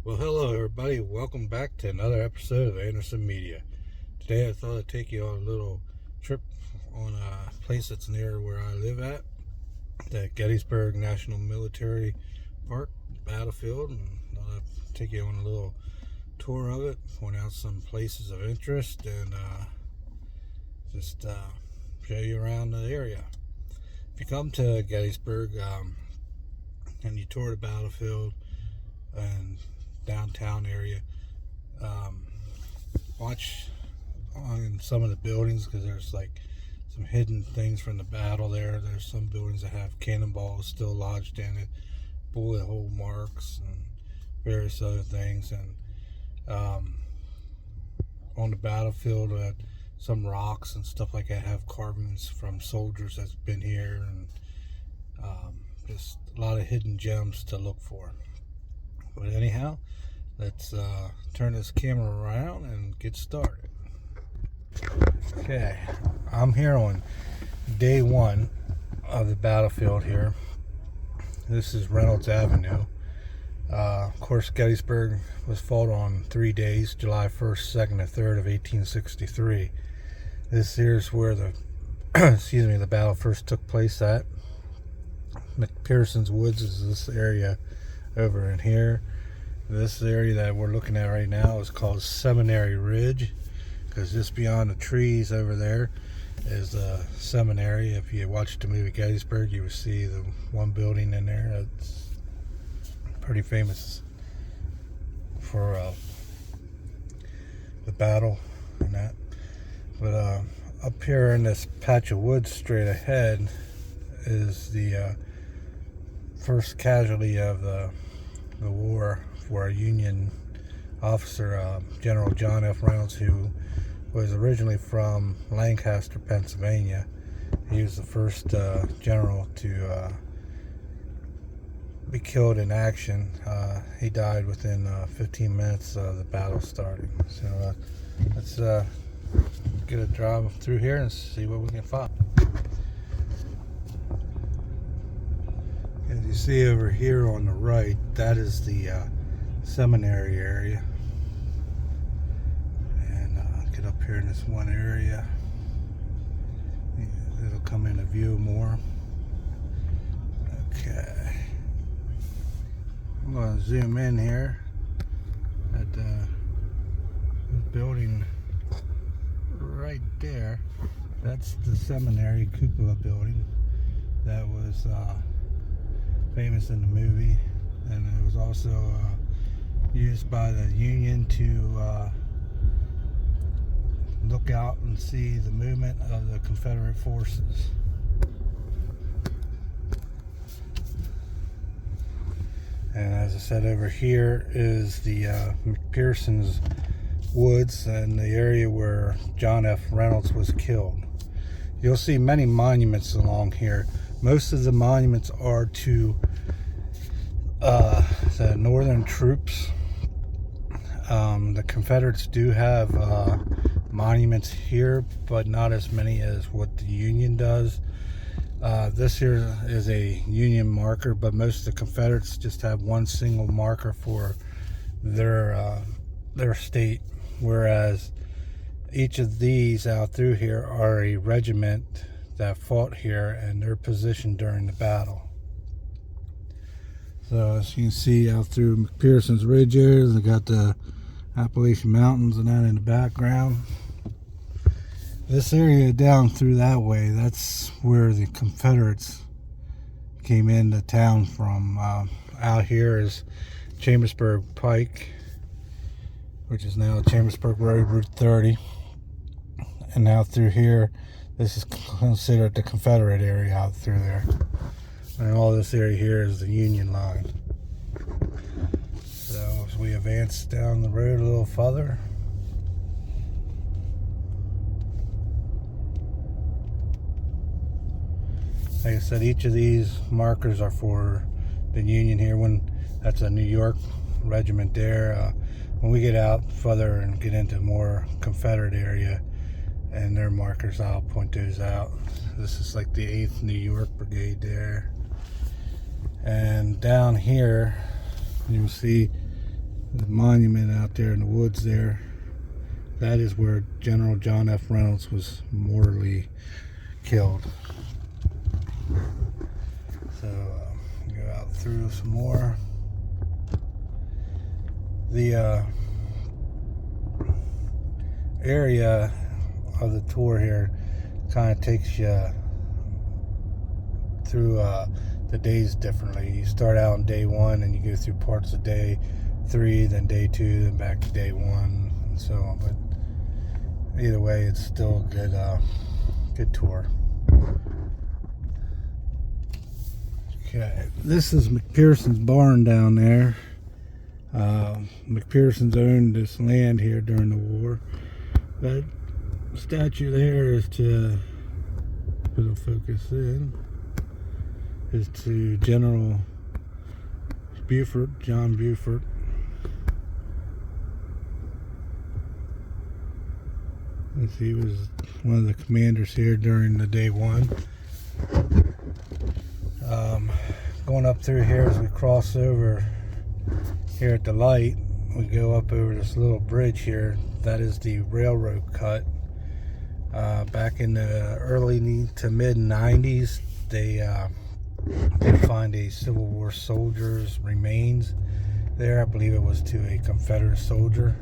Well, hello everybody. Welcome back to another episode of Anderson Media. Today I thought I'd take you on a little trip on a place that's near where I live at, the Gettysburg National Military Park battlefield, and thought I'd take you on a little tour of it, point out some places of interest, and just show you around the area. If you come to Gettysburg and you tour the battlefield and downtown area, watch on some of the buildings, because there's like some hidden things from the battle there. There's some buildings that have cannonballs still lodged in it, bullet hole marks, and various other things. And on the battlefield, some rocks and stuff like that have carvings from soldiers that's been here, and just a lot of hidden gems to look for. But anyhow, let's turn this camera around and get started. Okay, I'm here on day one of the battlefield here. This is Reynolds Avenue. Of course, Gettysburg was fought on 3 days, July 1st, 2nd, and 3rd of 1863. This here's where the the battle first took place at. McPherson's Woods is this area over in here. This area that we're looking at right now is called Seminary Ridge, because just beyond the trees over there is the seminary. If you watched the movie Gettysburg, you would see the one building in there that's pretty famous for the battle and that. But up here in this patch of woods straight ahead is the first casualty of the war for a Union officer, General John F. Reynolds, who was originally from Lancaster, Pennsylvania. He was the first general to be killed in action. He died within 15 minutes of the battle starting. So let's get a drive through here and see what we can find. As you see over here on the right, that is the seminary area. And get up here in this one area. It'll come into view more. Okay. I'm going to zoom in here at the building right there. That's the seminary cupola building that was famous in the movie, and it was also used by the Union to look out and see the movement of the Confederate forces. And as I said, over here is the McPherson's Woods, and the area where John F. Reynolds was killed. You'll see many monuments along here. Most of the monuments are to the Northern troops. The Confederates do have monuments here, but not as many as what the Union does. This here is a Union marker, but most of the Confederates just have one single marker for their state, whereas each of these out through here are a regiment that fought here and their position during the battle. So as you can see out through McPherson's Ridge here, they got the Appalachian Mountains and that in the background. This area down through that way, that's where the Confederates came into town from. Out here is Chambersburg Pike, which is now Chambersburg Road, Route 30. And now through here, this is considered the Confederate area out through there. And all this area here is the Union line. So as we advance down the road a little further, like I said, each of these markers are for the Union here. That's a New York regiment there. When we get out further and get into more Confederate area and their markers, I'll point those out. This is like the 8th New York Brigade there. And down here, you'll see The monument out there in the woods there. That is where General John F. Reynolds was mortally killed. So go out through some more. The area of the tour here kind of takes you through the days differently. You start out on day 1 and you go through parts of day 3, then day 2, then back to day 1, and so on. But either way, it's still a good tour. Okay, this is McPherson's barn down there. McPherson's owned this land here during the war. That statue there is to, it'll focus in, is to General Buford, John Buford. He was one of the commanders here during the day 1. Going up through here as we cross over here at the light, we go up over this little bridge here. That is the railroad cut. Back in the early to mid 90s, they find a Civil War soldier's remains there. I believe it was to a Confederate soldier.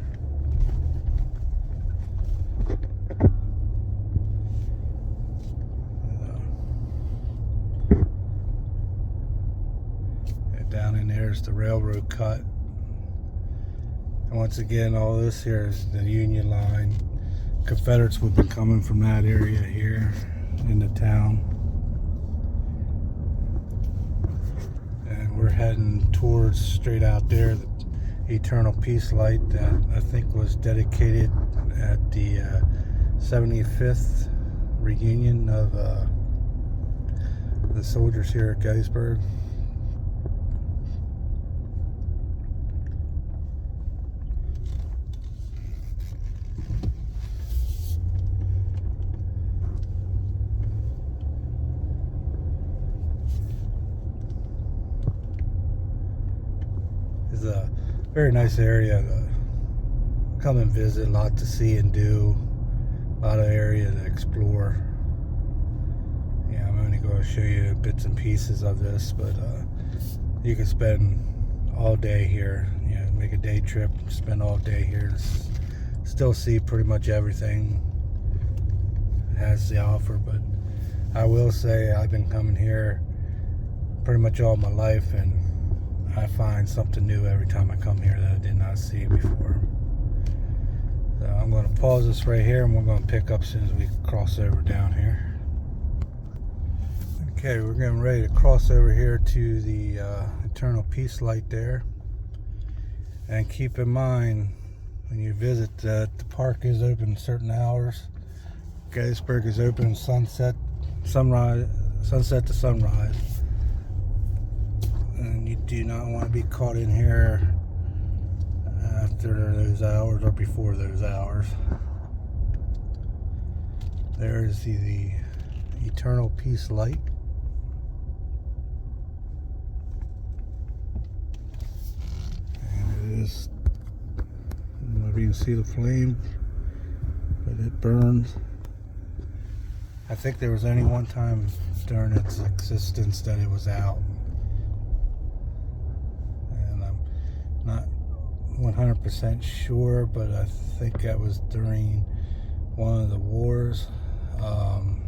Down in there is the railroad cut. And once again, all this here is the Union line. Confederates would be coming from that area here into town. And we're heading towards, straight out there, the Eternal Peace Light that I think was dedicated at the 75th reunion of the soldiers here at Gettysburg. It's a very nice area to come and visit, a lot to see and do, a lot of area to explore. Yeah, I'm only going to show you bits and pieces of this, but you can spend all day here. You know, make a day trip, spend all day here, and still see pretty much everything it has to offer. But I will say I've been coming here pretty much all my life, and I find something new every time I come here that I did not see before. So I'm going to pause this right here, and we're going to pick up as soon as we cross over down here. Okay, we're getting ready to cross over here to the Eternal Peace Light there. And keep in mind, when you visit, that the park is open certain hours. Gettysburg is open sunset to sunrise. And you do not want to be caught in here after those hours or before those hours. There is the Eternal Peace Light. And it is, I don't know if you can see the flame, but it burns. I think there was only one time during its existence that it was out. Not 100% sure, but I think that was during one of the wars, and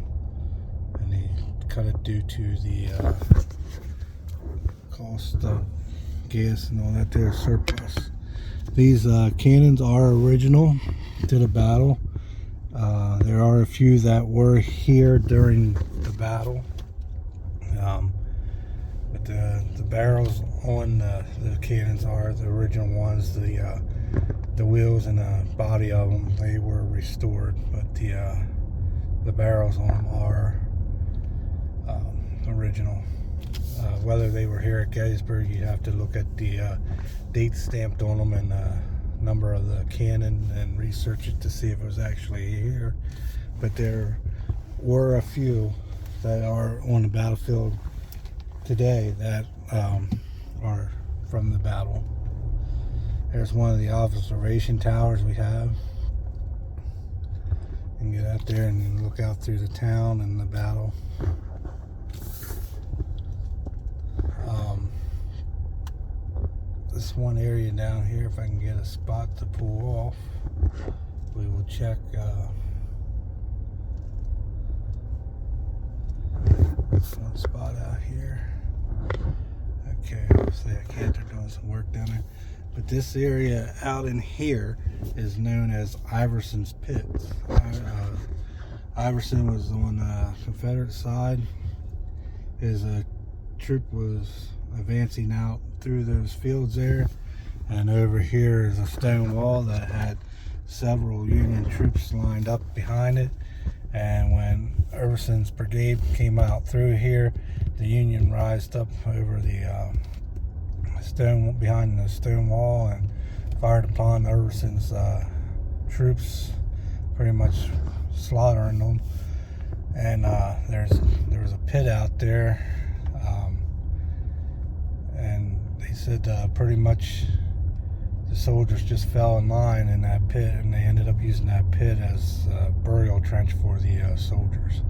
they cut it due to the cost of gas and all that there surplus. These cannons are original to the battle. There are a few that were here during the battle, but the barrels on the cannons are the original ones. The wheels and the body of them, they were restored, but the barrels on them are original. Whether they were here at Gettysburg, you have to look at the date stamped on them and number of the cannon and research it to see if it was actually here. But there were a few that are on the battlefield today that are from the battle. There's one of the observation towers we have. You can get out there and look out through the town and the battle. This one area down here, if I can get a spot to pull off, we will check this one spot out here. Okay, obviously I can't, they're doing some work down there. But this area out in here is known as Iverson's Pits. Iverson was on the Confederate side. His troop was advancing out through those fields there, and over here is a stone wall that had several Union troops lined up behind it. And when Iverson's brigade came out through here, the Union rised up over the stone behind the stone wall and fired upon Iverson's troops, pretty much slaughtering them. And there was a pit out there, and they said pretty much the soldiers just fell in line in that pit, and they ended up using that pit as a burial trench for the soldiers.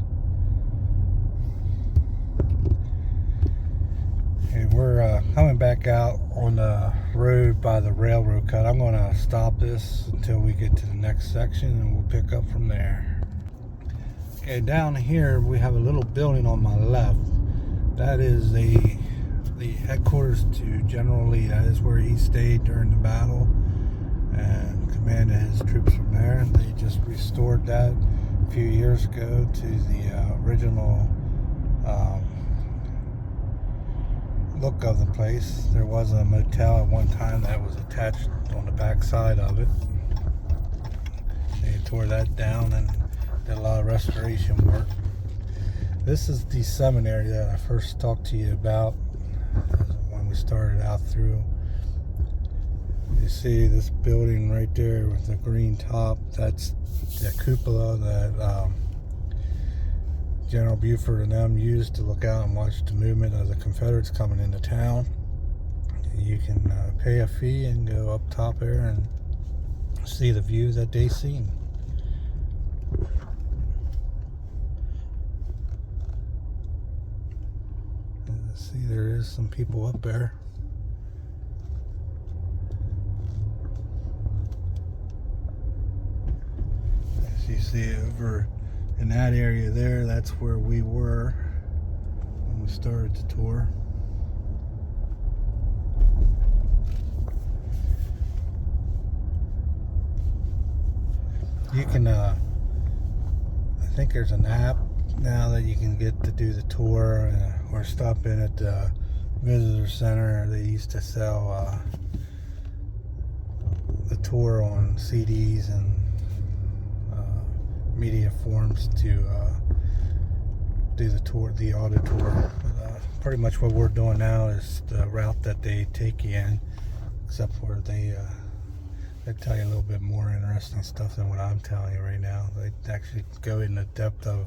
Okay, we're coming back out on the road by the railroad cut. I'm going to stop this until we get to the next section, and we'll pick up from there. Okay, down here we have a little building on my left. That is the headquarters to General Lee. That is where he stayed during the battle and commanded his troops from there. They just restored that a few years ago to the original look of the place. There was a motel at one time that was attached on the back side of it. They tore that down and did a lot of restoration work. This is the seminary that I first talked to you about when we started out through. You see this building right there with the green top. That's the cupola that General Buford and them used to look out and watch the movement of the Confederates coming into town. You can pay a fee and go up top there and see the view that they seen. See, there is some people up there. As you see over in that area there, that's where we were when we started the tour. You can, I think there's an app now that you can get to do the tour, or stop in at the visitor center. They used to sell the tour on CDs and media forms to do the tour, the auto tour. But, pretty much what we're doing now is the route that they take you in, except for they tell you a little bit more interesting stuff than what I'm telling you right now. They actually go in the depth of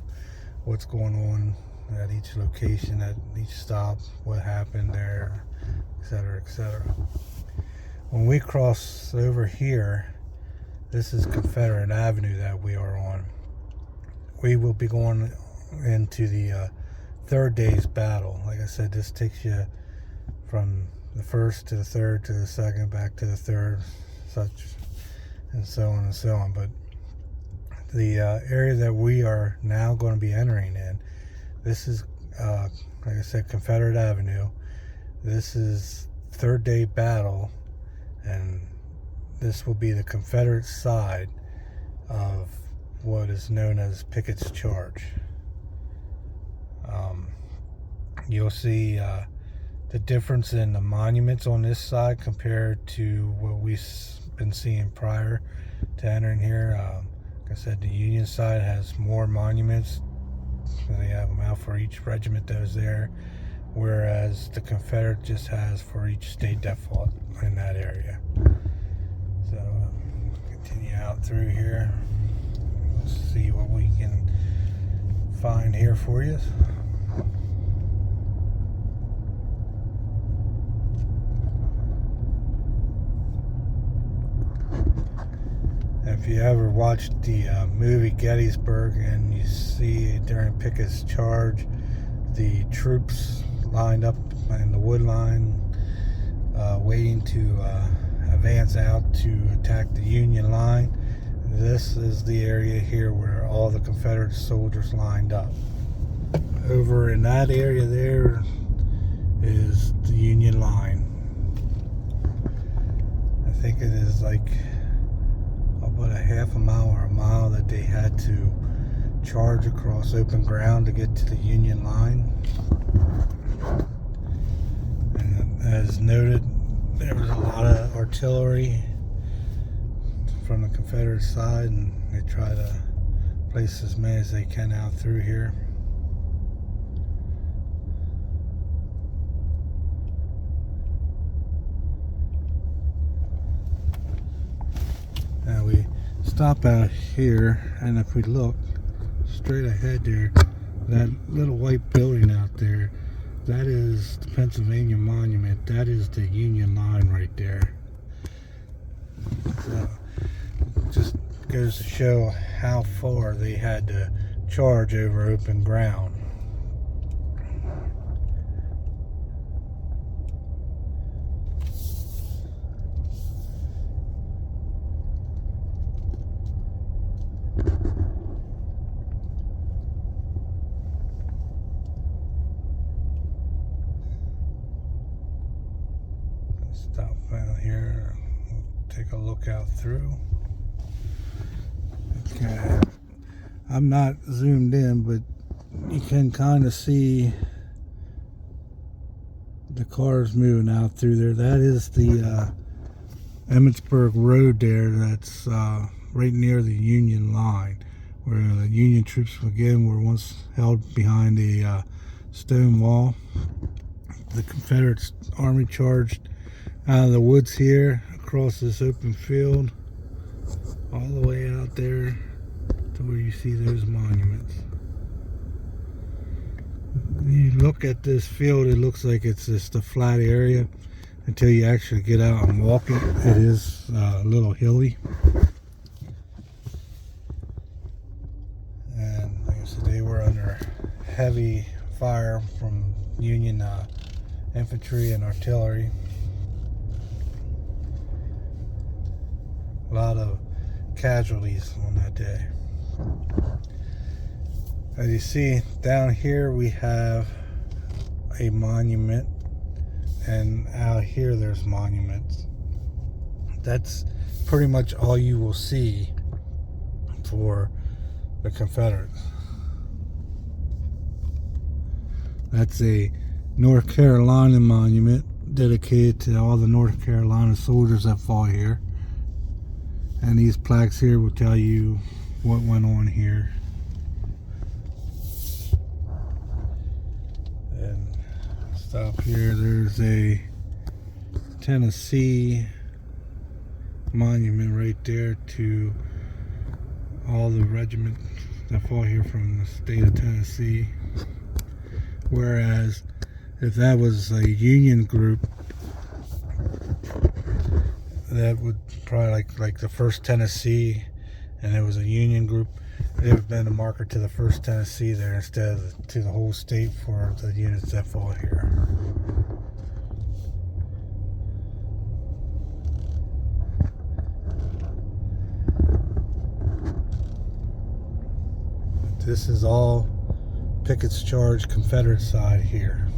what's going on at each location, at each stop, what happened there, etc., etc. When we cross over here, this is Confederate Avenue that we are on. We will be going into the third day's battle. Like I said, this takes you from the first to the third to the second, back to the third, such and so on and so on. But the area that we are now going to be entering in, this is, like I said, Confederate Avenue. This is third day battle, and this will be the Confederate side of what is known as Pickett's Charge. You'll see the difference in the monuments on this side compared to what we've been seeing prior to entering here. Like I said, the Union side has more monuments. They have them out for each regiment that was there, whereas the Confederate just has for each state that fought in that area. So continue out through here. Let's see what we can find here for you. If you ever watched the movie Gettysburg, and you see during Pickett's charge the troops lined up in the wood line waiting to advance out to attack the Union line, this is the area here where all the Confederate soldiers lined up. Over in that area there is the Union line. I think it is like about a half a mile or a mile that they had to charge across open ground to get to the Union line. And as noted, there was a lot of artillery from the Confederate side, and they try to place as many as they can out through here. Now we stop out here, and if we look straight ahead there, that little white building out there, that is the Pennsylvania Monument. That is the Union line right there. So, just goes to show how far they had to charge over open ground. Stop out here, take a look out through. Okay, I'm not zoomed in, but you can kind of see the cars moving out through there. That is the Emmitsburg Road there. That's right near the Union line, where the Union troops again were once held behind a stone wall. The Confederate Army charged out of the woods here, across this open field, all the way out there to where you see those monuments. You look at this field, it looks like it's just a flat area until you actually get out and walk it. It is a little hilly. And like I said, they were under heavy fire from Union infantry and artillery. A lot of casualties on that day. As you see down here, we have a monument, and out here there's monuments. That's pretty much all you will see for the Confederates. That's a North Carolina monument dedicated to all the North Carolina soldiers that fought here. And these plaques here will tell you what went on here. And stop here, there's a Tennessee monument right there to all the regiments that fought here from the state of Tennessee. Whereas if that was a Union group, that would probably like the 1st Tennessee, and it was a Union group, it would have been a marker to the 1st Tennessee there instead of to the whole state for the units that fought here. This is all Pickett's charge Confederate side here.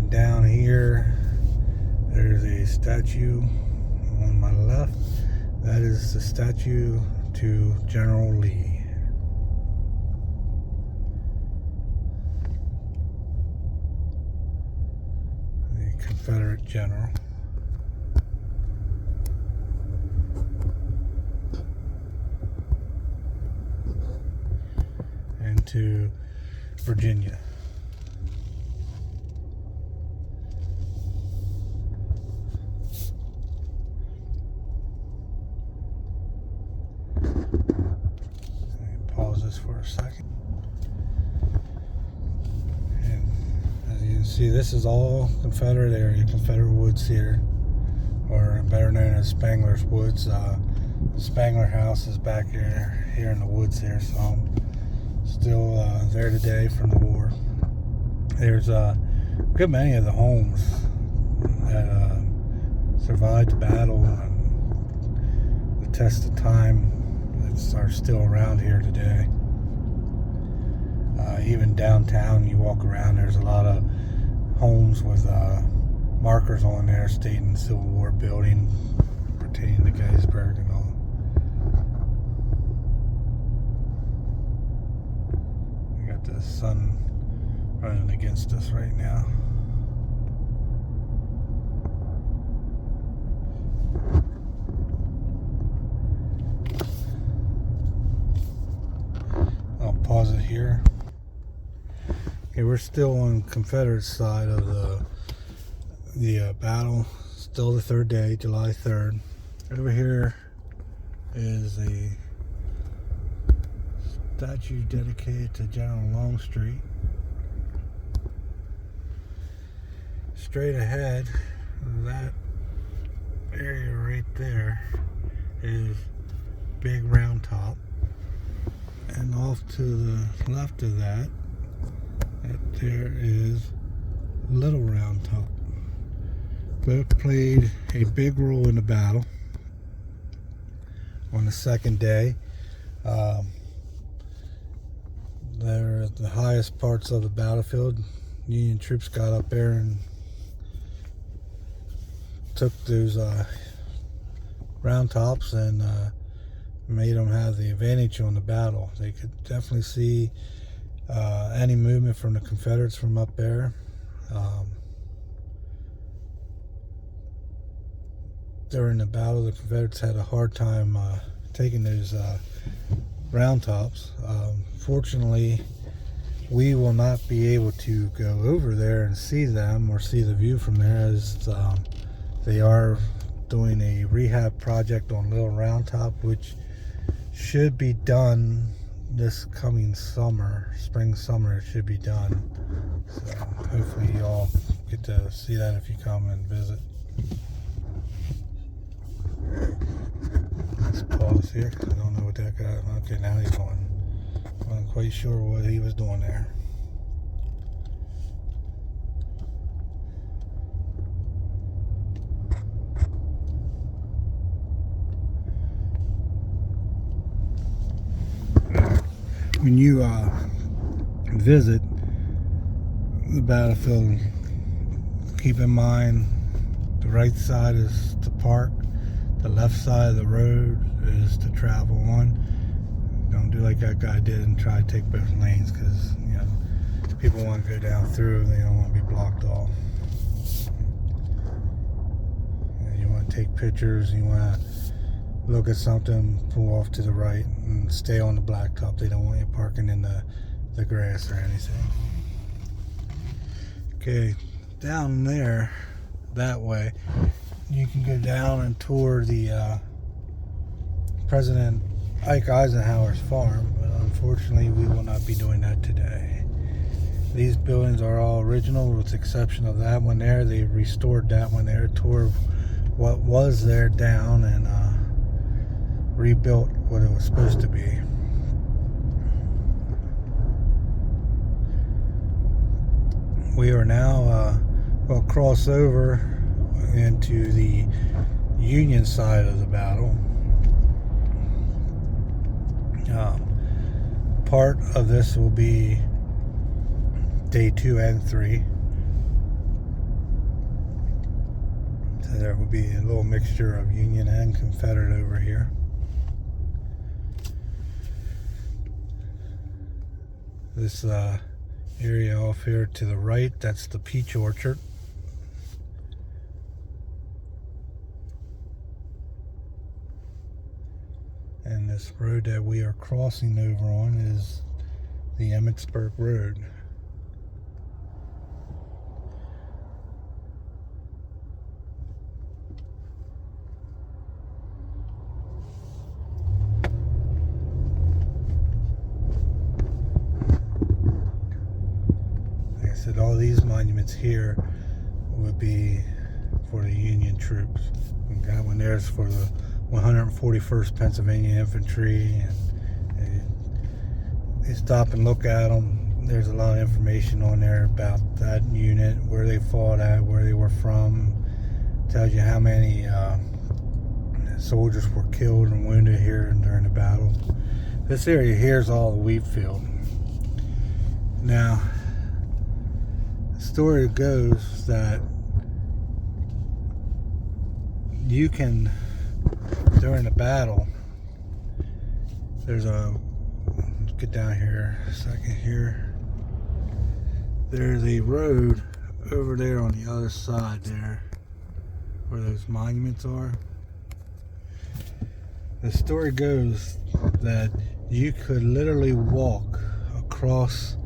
Down here, there's a statue on my left. That is the statue to General Lee. The Confederate general. And to Virginia. Pause this for a second. And as you can See, this is all Confederate area, Confederate woods here, or better known as Spangler's Woods. The Spangler house is back here in the woods here, so I'm still there today from the war. There's a good many of the homes that survived the battle and the test of time that are still around here today. Even downtown, you walk around, there's a lot of homes with markers on there stating Civil War building pertaining to Gettysburg and all. We got the sun running against us right now. I'll pause it here. Okay, we're still on Confederate side of the battle. Still the third day, July 3rd. Over here is a statue dedicated to General Longstreet. Straight ahead, that area right there is Big Round Top, and off to the left of that, there is Little Round Top. Both played a big role in the battle. On the second day, they're at the highest parts of the battlefield. Union troops got up there and took those round tops and made them have the advantage on the battle. They could definitely see any movement from the Confederates from up there. During the battle, the Confederates had a hard time taking those round tops. Fortunately, we will not be able to go over there and see them or see the view from there, as they are doing a rehab project on Little Round Top, which should be done this coming summer, spring, summer. It should be done. So hopefully you all get to see that if you come and visit. Let's pause here. I don't know what that guy. Okay, now he's going. I'm not quite sure what he was doing there. When you visit the battlefield, keep in mind the right side is to park, the left side of the road is to travel on. Don't do like that guy did and try to take both lanes, because you know people want to go down through, they don't want to be blocked off. You want to take pictures, you want to look at something, pull off to the right and stay on the blacktop. They don't want you parking in the grass or anything. Okay, down there, that way, you can go down and tour the President Ike Eisenhower's farm, but unfortunately we will not be doing that today. These buildings are all original with the exception of that one there. They restored that one there, tore what was there down and rebuilt what it was supposed to be. We are now we'll cross over into the Union side of the battle. Part of this will be day 2 and 3. So there will be a little mixture of Union and Confederate over here. This area off here to the right, that's the peach orchard. And this road that we are crossing over on is the Emmitsburg Road. Like I said, all these monuments here would be for the Union troops. And that one there's for the 141st Pennsylvania Infantry, and they stop and look at them. There's a lot of information on there about that unit, where they fought at, where they were from. Tells you how many soldiers were killed and wounded here during the battle. This area here is all the wheat field. Now, the story goes that you can, during the battle, there's a, let's get down here a second here. There's a road over there on the other side there, where those monuments are. The story goes that you could literally walk across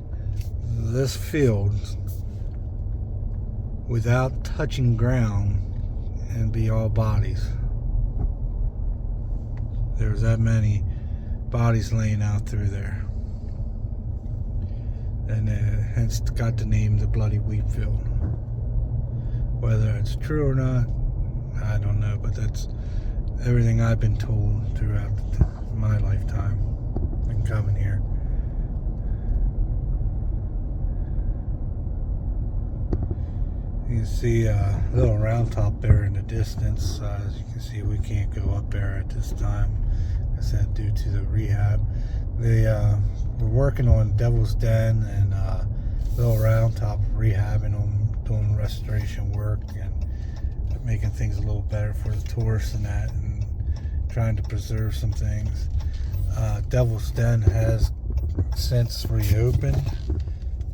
this field without touching ground and be all bodies. There's that many bodies laying out through there, and hence got the name the Bloody Wheat Field. Whether it's true or not, I don't know, but that's everything I've been told throughout my lifetime and coming here. You can see a little round top there in the distance. As you can see, we can't go up there at this time. I said due to the rehab. They were working on Devil's Den and Little Round Top, rehabbing them, doing restoration work and making things a little better for the tourists and that, and trying to preserve some things. Devil's Den has since reopened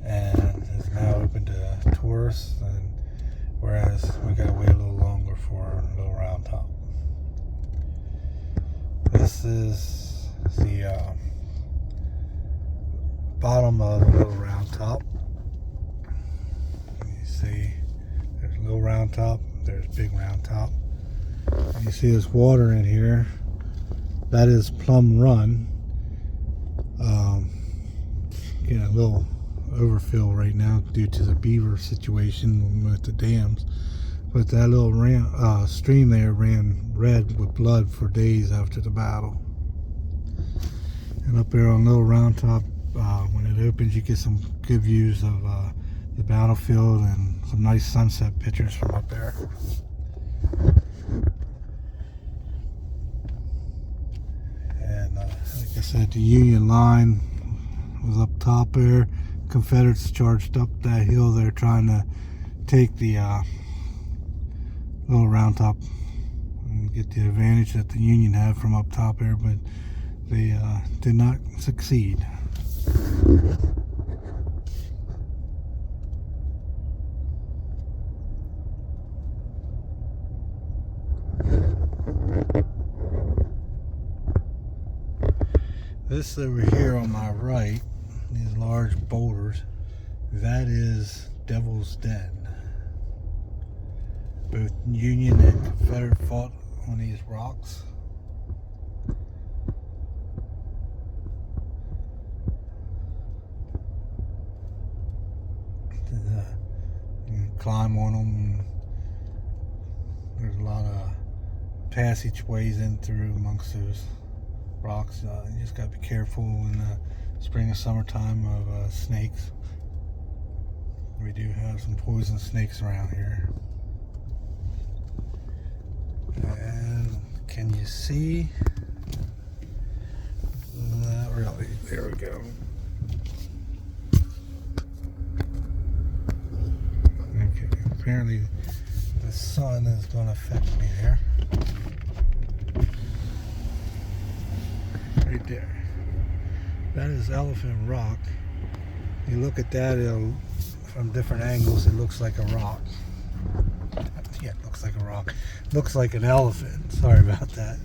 and is now open to tourists, and whereas we gotta wait a little longer for Little Round Top. This is the bottom of Little Round Top. You see there's Little Round Top, there's Big Round Top. You see this water in here, that is Plum Run. Getting a little overfill right now due to the beaver situation with the dams, but that little stream there ran red with blood for days after the battle. And up there on Little Round Top, when it opens, you get some good views of the battlefield and some nice sunset pictures from up there. And like I said, the Union line was up top there. Confederates charged up that hill there trying to take the Little Round Top and get the advantage that the Union had from up top there, but they did not succeed. This over here on my right, these large boulders, that is Devil's Den. Both Union and Confederate fought on these rocks. You can climb on them. There's a lot of passageways in through amongst those rocks. You just got to be careful in the spring and summertime of snakes. We do have some poison snakes around here. And can you see? Not really. There we go. Okay, apparently the sun is going to affect me there. Right there. That is Elephant Rock. You look at that, from different angles, it looks like a rock. Yeah, it looks like a rock. Looks like an elephant. Sorry about that.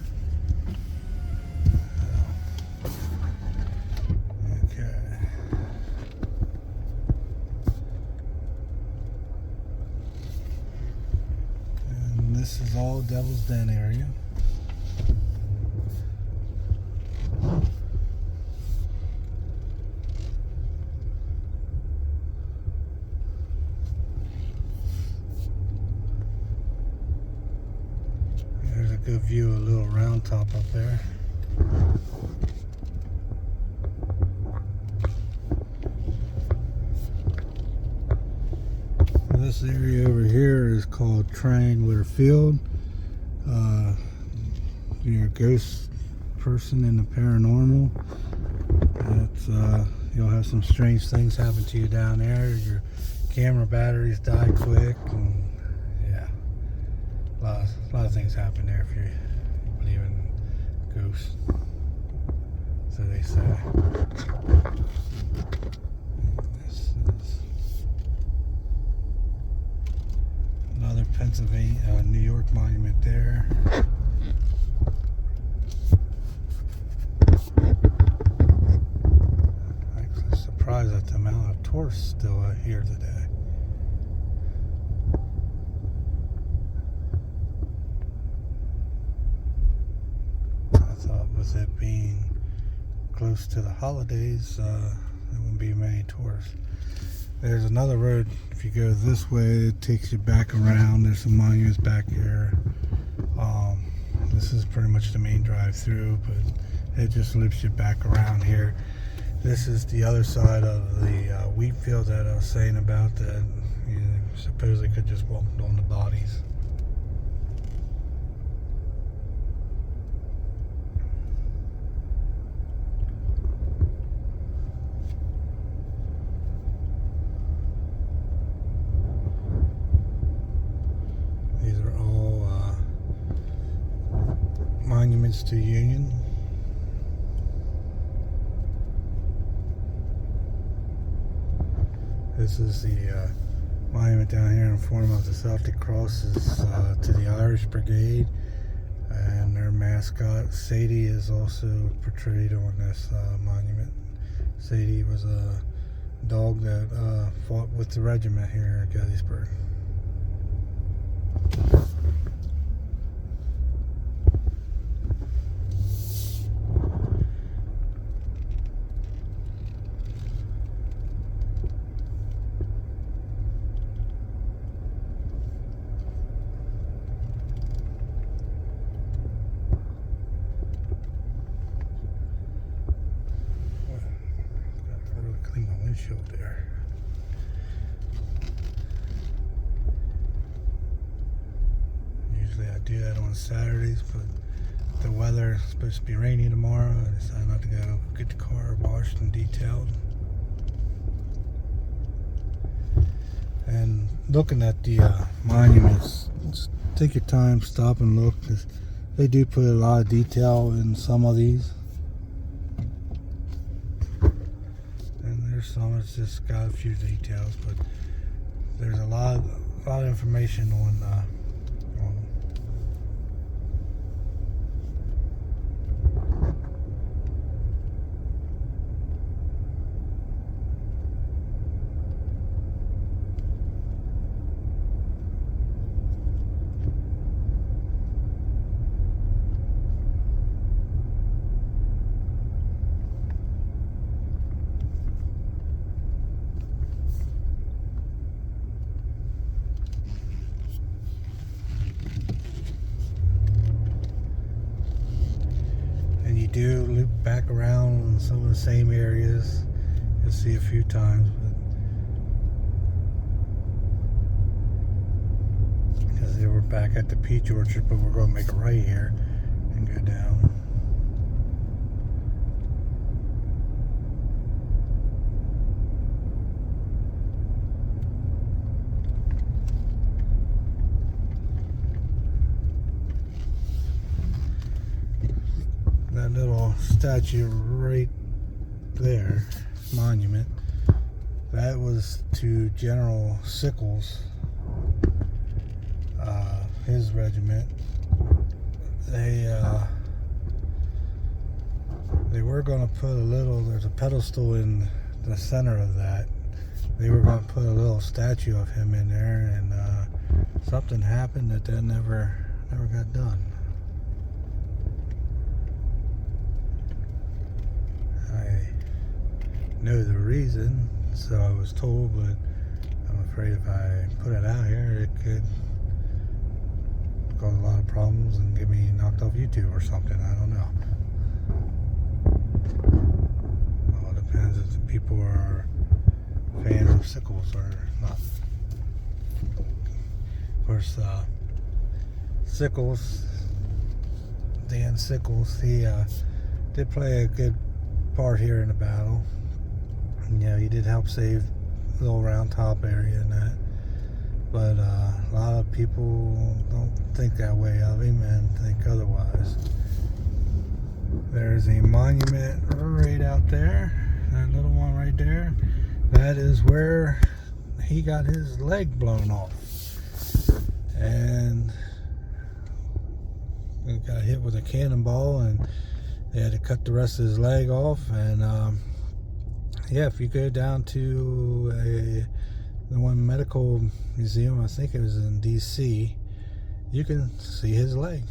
Okay. And this is all Devil's Den area. good view of a little round top up there. This area over here is called Triangular Field. If you're a ghost person in the paranormal, you'll have some strange things happen to you down there. Your camera batteries die quick, and yeah, a lot of things happen there if you believe in ghosts. So they say. This is another Pennsylvania, New York monument there. Actually surprised at the amount of tourists still here today. I thought with it being close to the holidays, there wouldn't be many tourists. There's another road. If you go this way, it takes you back around. There's some monuments back here. This is pretty much the main drive through, but it just loops you back around here. This is the other side of the wheat field that I was saying about, that you supposedly could just walk on the bodies. Monuments to Union. This is the monument down here in form of the Celtic crosses to the Irish Brigade, and their mascot Sadie is also portrayed on this monument. Sadie was a dog that fought with the regiment here at Gettysburg. Clean my windshield there. Usually I do that on Saturdays, but the weather is supposed to be rainy tomorrow. I decided not to go get the car washed and detailed. And looking at the monuments, just take your time, stop and look, because they do put a lot of detail in some of these. Some it's just got a few details, but there's a lot of information on them. Do loop back around in some of the same areas. You'll see a few times, because they were back at the peach orchard, but we're going to make a right here and go down. That little statue right there, monument, that was to General Sickles, his regiment. They were going to put there's a pedestal in the center of that. They were going to put a little statue of him in there, and something happened that never got done. I know the reason, so I was told, but I'm afraid if I put it out here, it could cause a lot of problems and get me knocked off YouTube or something. I don't know. Well, it depends if the people are fans of Sickles or not. Of course, Sickles, Dan Sickles, he did play a good part here in the battle. You know, he did help save the little Round Top area and that. But a lot of people don't think that way of him and think otherwise. There's a monument right out there, that little one right there. That is where he got his leg blown off. And he got hit with a cannonball and they had to cut the rest of his leg off. And yeah, if you go down to the one medical museum, I think it was in DC, you can see his leg.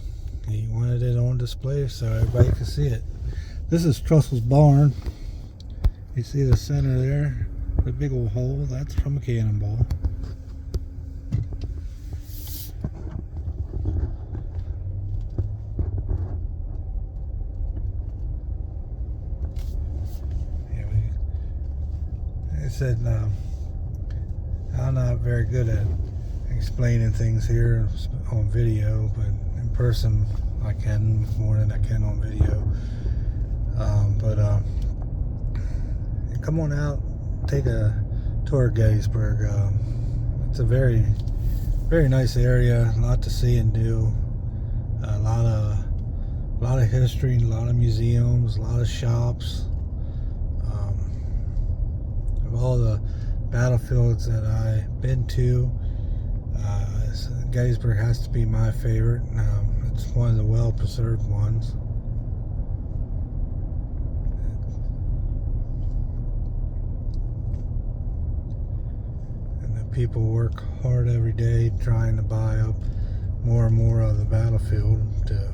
He wanted it on display so everybody could see it. This is Trussell's barn. You see the center there, the big old hole, that's from a cannonball. Yeah, said I'm not very good at explaining things here on video, but in person I can more than I can on video. Come on out, take a tour of Gettysburg. It's a very, very nice area, a lot to see and do. A lot of history, a lot of museums, a lot of shops. Of all the battlefields that I've been to, Gettysburg has to be my favorite. It's one of the well-preserved ones. And the people work hard every day trying to buy up more and more of the battlefield to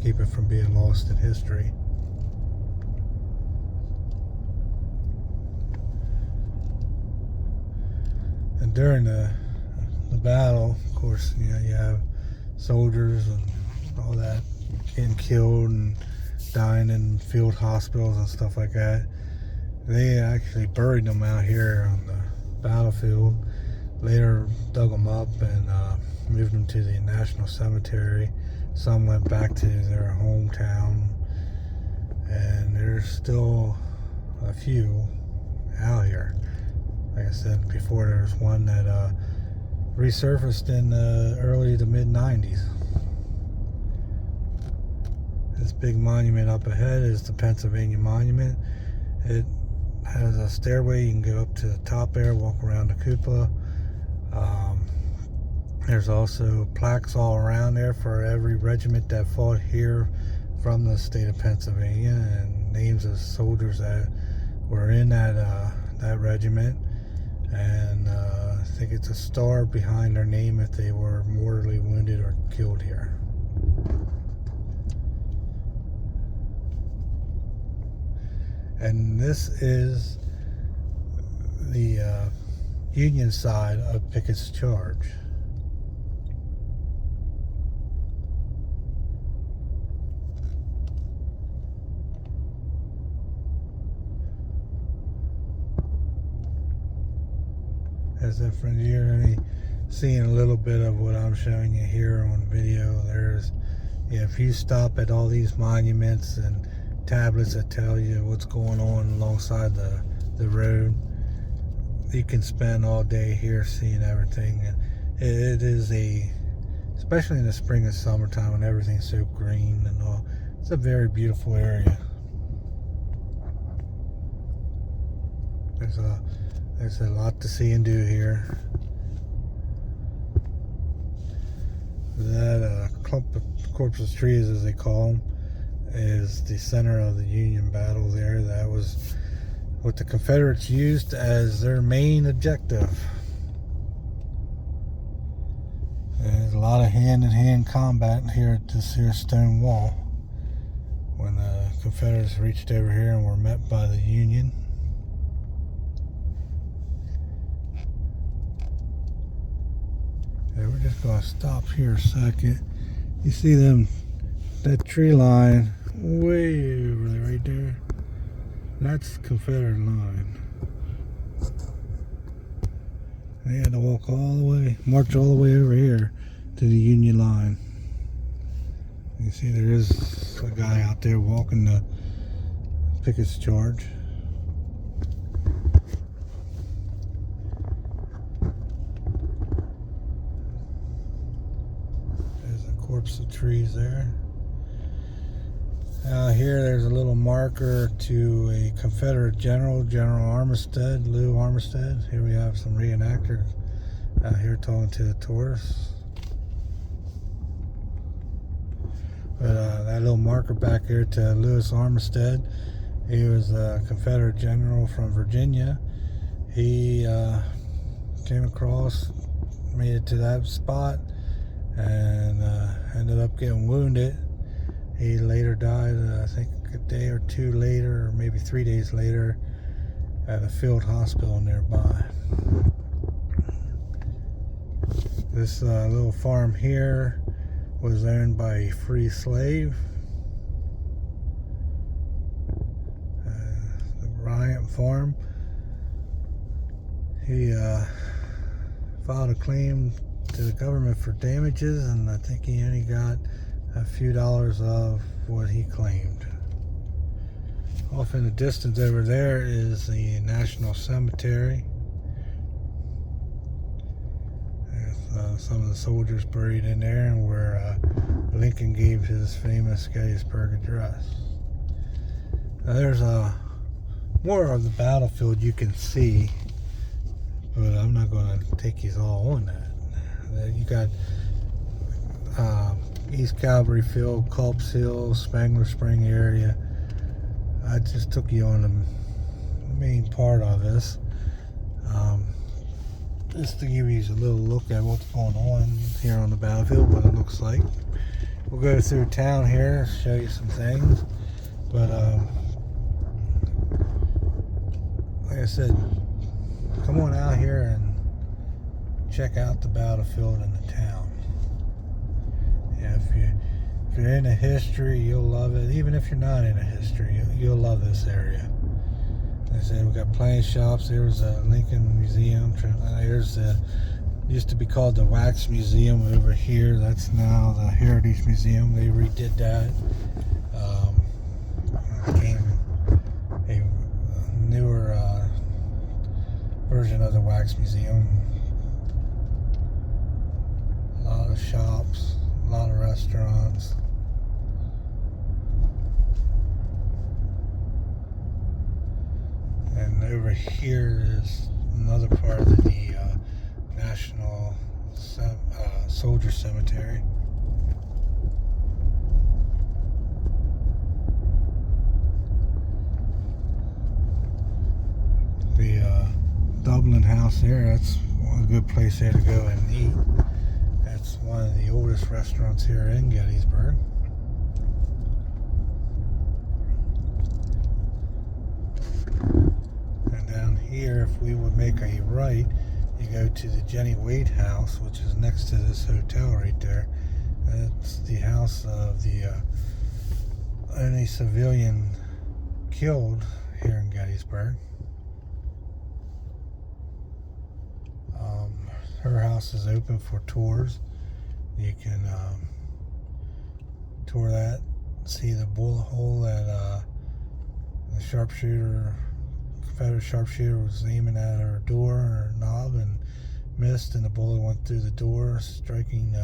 keep it from being lost in history. And during the battle, of course, you know, you have soldiers and all that getting killed and dying in field hospitals and stuff like that. They actually buried them out here on the battlefield. Later dug them up and moved them to the National Cemetery. Some went back to their hometown, and there's still a few out here. Like I said before, there was one that resurfaced in the early to mid 90s. This big monument up ahead is the Pennsylvania Monument. It has a stairway. You can go up to the top there, walk around the cupola. There's also plaques all around there for every regiment that fought here from the state of Pennsylvania, and names of soldiers that were in that regiment. And I think it's a star behind their name if they were mortally wounded or killed here. And this is the Union side of Pickett's charge. As if you're seeing a little bit of what I'm showing you here on video, if you stop at all these monuments and tablets that tell you what's going on alongside the road, you can spend all day here seeing everything. And it is especially in the spring and summertime when everything's so green and all, it's a very beautiful area. There's a lot to see and do here. That clump of corpses trees, as they call them, is the center of the Union battle there. That was what the Confederates used as their main objective. There's a lot of hand-in-hand combat here at this here stone wall when the Confederates reached over here and were met by the Union. Over just gonna stop here a second. You see that tree line way over there, right there? That's Confederate line. They had to walk all the way, march all the way over here to the Union line. You see there is a guy out there walking the picket's charge. There's a corpse of trees there. Here there's a little marker to a Confederate general, General Armistead, Lou Armistead. Here we have some reenactors out here talking to the tourists. But that little marker back here to Lewis Armistead, he was a Confederate general from Virginia. He came across, made it to that spot, and ended up getting wounded. He later died, I think a day or two later, or maybe 3 days later, at a field hospital nearby. This little farm here was owned by a free slave. The Bryant farm. He filed a claim to the government for damages, and I think he only got a few dollars of what he claimed. Off in the distance over there is the National Cemetery. There's some of the soldiers buried in there, and where Lincoln gave his famous Gettysburg Address. Now there's more of the battlefield you can see, but I'm not going to take you all on that. You got East Cavalry Field, Culp's Hill, Spangler Spring area. I just took you on the main part of this, just to give you a little look at what's going on here on the battlefield, what it looks like. We'll go through town here, show you some things, but like I said, come on out here and check out the battlefield in the town. Yeah, if you're into history, you'll love it. Even if you're not into history, you'll love this area. Like I said, we got plenty of shops. There's a Lincoln Museum. There's used to be called the Wax Museum over here. That's now the Heritage Museum. They redid that. Became a newer version of the Wax Museum. A lot of shops, a lot of restaurants. And over here is another part of the National Soldier Cemetery. The Dublin House there, that's a good place there to go and eat. That's one of the oldest restaurants here in Gettysburg. And down here, if we would make a right, you go to the Jenny Wade House, which is next to this hotel right there. That's the house of the only civilian killed here in Gettysburg. Her house is open for tours. You can tour that, see the bullet hole that the sharpshooter, Confederate sharpshooter, was aiming at her door, her knob, and missed, and the bullet went through the door, striking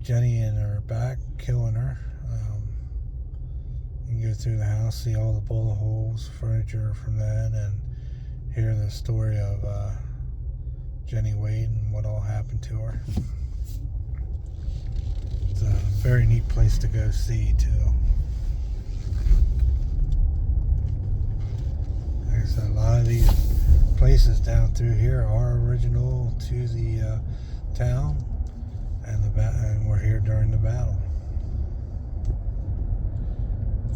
Jenny in her back, killing her. You can go through the house, see all the bullet holes, furniture from that, and hear the story of Jenny Wade and what all happened to her. It's a very neat place to go see too. Like I said, a lot of these places down through here are original to the town, and we're here during the battle.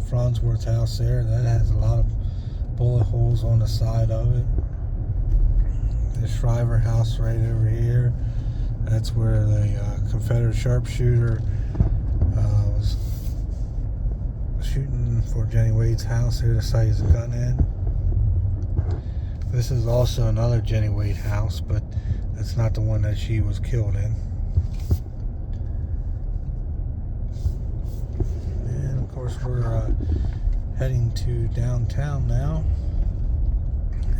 Farnsworth House there, that has a lot of bullet holes on the side of it. The Shriver House right over here, That's where the Confederate sharpshooter was shooting for Jenny Wade's house. Here to sight his gun in. This is also another Jenny Wade house, but that's not the one that she was killed in. And of course we're heading to downtown now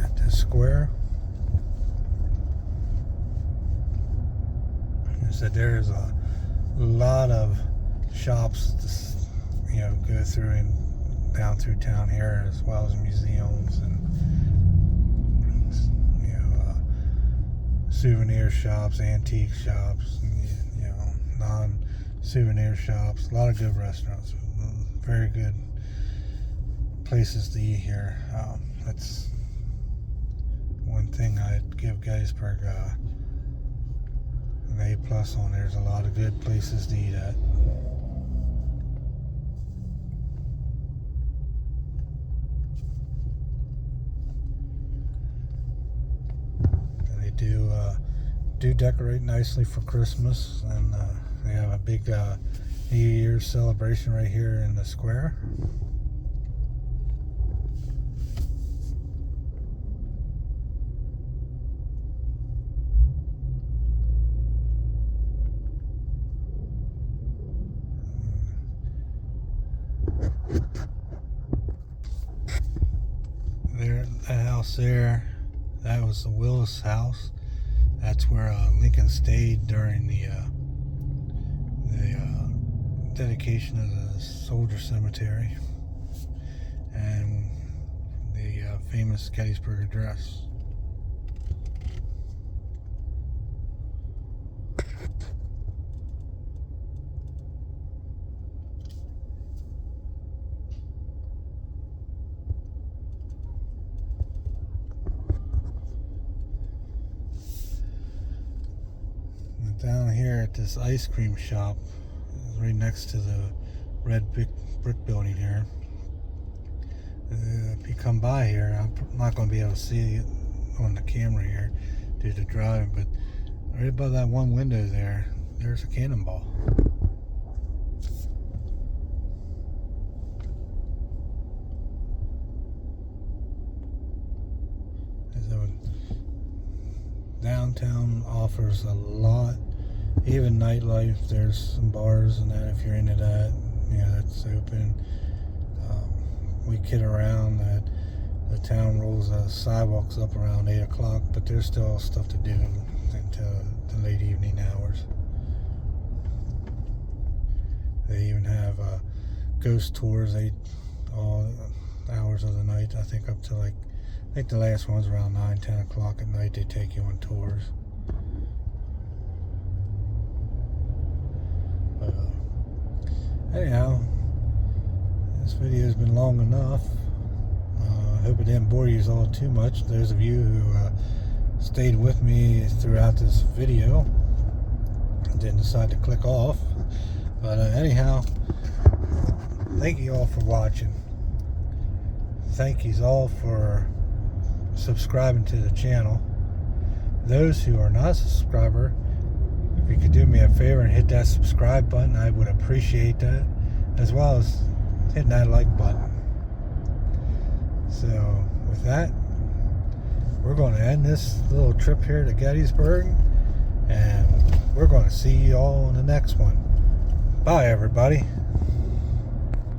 at the square. I said there's a lot of shops to, go through and down through town here, as well as museums and souvenir shops, antique shops, non-souvenir shops. A lot of good restaurants, very good places to eat here. That's one thing I'd give Gettysburg an A+ on. There's a lot of good places to eat at. And they do decorate nicely for Christmas, and they have a big New Year's celebration right here in the square. There, that house there, that was the Willis house. That's where Lincoln stayed during the dedication of the soldier cemetery and the famous Gettysburg Address. Down here at this ice cream shop, right next to the red brick building here. If you come by here, I'm not going to be able to see it on the camera here due to driving, but right above that one window there's a cannonball. So downtown offers a lot. Even nightlife, there's some bars and that if you're into that, that's open. We kid around that the town rolls the sidewalks up around 8 o'clock, but there's still stuff to do until the late evening hours. They even have ghost tours all hours of the night. I think up to I think the last one's around 9-10 o'clock at night. They take you on tours. But anyhow, this video has been long enough. I hope it didn't bore you all too much. Those of you who stayed with me throughout this video didn't decide to click off. But anyhow, thank you all for watching. Thank you all for subscribing to the channel. Those who are not a subscriber, if you could do me a favor and hit that subscribe button, I would appreciate that, as well as hitting that like button. So with that, we're going to end this little trip here to Gettysburg, and we're going to see you all in the next one. Bye everybody.